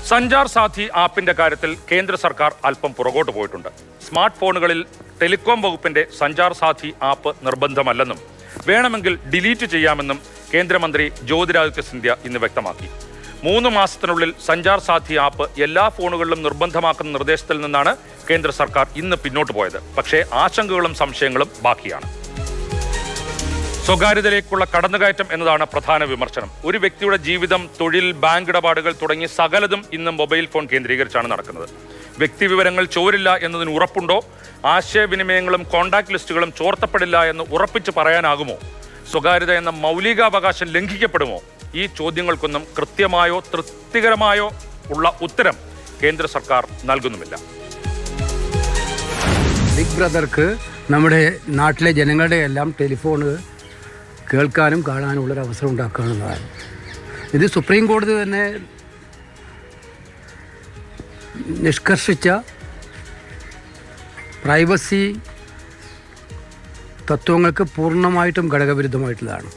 സഞ്ചാർ സാഥി ആപ്പിന്റെ കാര്യത്തിൽ കേന്ദ്ര സർക്കാർ അല്പം പുറകോട്ട് പോയിട്ടുണ്ട്. സ്മാർട്ട് ഫോണുകളിൽ ടെലികോം വകുപ്പിന്റെ സഞ്ചാർ സാഥി ആപ്പ് നിർബന്ധമല്ലെന്നും വേണമെങ്കിൽ ഡിലീറ്റ് ചെയ്യാമെന്നും കേന്ദ്രമന്ത്രി ജ്യോതിരാദിത്യ സിന്ധ്യ ഇന്ന് വ്യക്തമാക്കി. 3 മാസത്തിനുള്ളിൽ സഞ്ചാർ സാഥി ആപ്പ് എല്ലാ ഫോണുകളിലും നിർബന്ധമാക്കുന്ന നിർദ്ദേശത്തിൽ നിന്നാണ് കേന്ദ്ര സർക്കാർ ഇന്ന് പിന്നോട്ട് പോയത്. പക്ഷേ ആശങ്കകളും സംശയങ്ങളും ബാക്കിയാണ്. സ്വകാര്യതയിലേക്കുള്ള കടന്നുകയറ്റം എന്നതാണ് പ്രധാന വിമർശനം. ഒരു വ്യക്തിയുടെ ജീവിതം, തൊഴിൽ, ബാങ്ക് ഇടപാടുകൾ തുടങ്ങി സകലതും ഇന്ന് മൊബൈൽ ഫോൺ കേന്ദ്രീകരിച്ചാണ് നടക്കുന്നത്. വ്യക്തിവിവരങ്ങൾ ചോരില്ല എന്നതിന് ഉറപ്പുണ്ടോ? ആശയവിനിമയങ്ങളും കോൺടാക്ട് ലിസ്റ്റുകളും ചോർത്തപ്പെടില്ല എന്ന് ഉറപ്പിച്ച് പറയാനാകുമോ? സ്വകാര്യത എന്ന മൗലികാവകാശം ലംഘിക്കപ്പെടുമോ? ഈ ചോദ്യങ്ങൾക്കൊന്നും കൃത്യമായോ തൃപ്തികരമായോ ഉള്ള ഉത്തരം കേന്ദ്ര സർക്കാർ നൽകുന്നുമില്ല. ബിഗ് ബ്രദർക്ക് നമ്മുടെ നാട്ടിലെ ജനങ്ങളുടെ എല്ലാം ടെലിഫോണ് കേൾക്കാനും കാണാനുള്ളൊരു അവസരം ഉണ്ടാക്കുകയെന്നതാണ്. ഇത് സുപ്രീം കോടതി തന്നെ നിഷ്കർഷിച്ച പ്രൈവസി തത്വങ്ങൾക്ക് പൂർണ്ണമായിട്ടും ഘടകവിരുദ്ധമായിട്ടുള്ളതാണ്.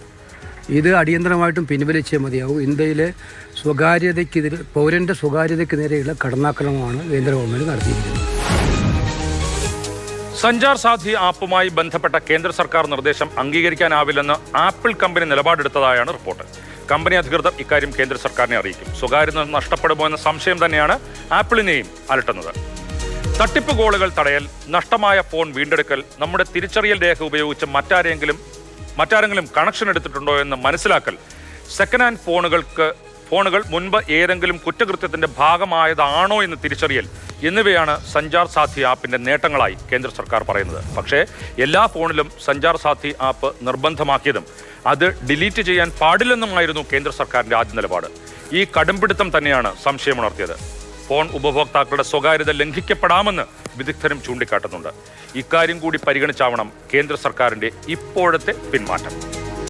ഇത് അടിയന്തരമായിട്ടും പിൻവലിച്ചേ മതിയാവും. ഇന്ത്യയിലെ സ്വകാര്യതയ്ക്കെതിരെ, പൗരൻ്റെ സ്വകാര്യതയ്ക്ക് നേരെയുള്ള കടന്നാക്രമണമാണ് കേന്ദ്ര ഗവൺമെൻറ് നടത്തിയിരിക്കുന്നത്. സഞ്ചാർ സാഥി ആപ്പുമായി ബന്ധപ്പെട്ട കേന്ദ്ര സർക്കാർ നിർദ്ദേശം അംഗീകരിക്കാനാവില്ലെന്ന് ആപ്പിൾ കമ്പനി നിലപാടെടുത്തതായാണ് റിപ്പോർട്ട്. കമ്പനി അധികൃതർ ഇക്കാര്യം കേന്ദ്ര സർക്കാരിനെ അറിയിക്കും. സ്വകാര്യത നഷ്ടപ്പെടുമോ എന്ന സംശയം തന്നെയാണ് ആപ്പിളിനെയും അലട്ടുന്നത്. തട്ടിപ്പ് കോളുകൾ തടയൽ, നഷ്ടമായ ഫോൺ വീണ്ടെടുക്കൽ, നമ്മുടെ തിരിച്ചറിയൽ രേഖ ഉപയോഗിച്ച് മറ്റാരെങ്കിലും കണക്ഷൻ എടുത്തിട്ടുണ്ടോ എന്ന് മനസ്സിലാക്കൽ, സെക്കൻഡ് ഹാൻഡ് ഫോണുകൾ മുൻപ് ഏതെങ്കിലും കുറ്റകൃത്യത്തിന്റെ ഭാഗമായതാണോ എന്ന് തിരിച്ചറിയൽ എന്നിവയാണ് സഞ്ചാർ സാഥി ആപ്പിന്റെ നേട്ടങ്ങളായി കേന്ദ്ര സർക്കാർ പറയുന്നത്. പക്ഷേ എല്ലാ ഫോണിലും സഞ്ചാർ സാഥി ആപ്പ് നിർബന്ധമാക്കിയതും അത് ഡിലീറ്റ് ചെയ്യാൻ പാടില്ലെന്നുമായിരുന്നു കേന്ദ്ര സർക്കാരിന്റെ ആദ്യ നിലപാട്. ഈ കടുംപിടുത്തം തന്നെയാണ് സംശയമുണർത്തിയത്. ഫോൺ ഉപഭോക്താക്കളുടെ സ്വകാര്യത ലംഘിക്കപ്പെടാമെന്ന് വിദഗ്ധരും ചൂണ്ടിക്കാട്ടുന്നുണ്ട്. ഇക്കാര്യം കൂടി പരിഗണിച്ചാവണം കേന്ദ്ര സർക്കാരിന്റെ ഇപ്പോഴത്തെ പിന്മാറ്റം.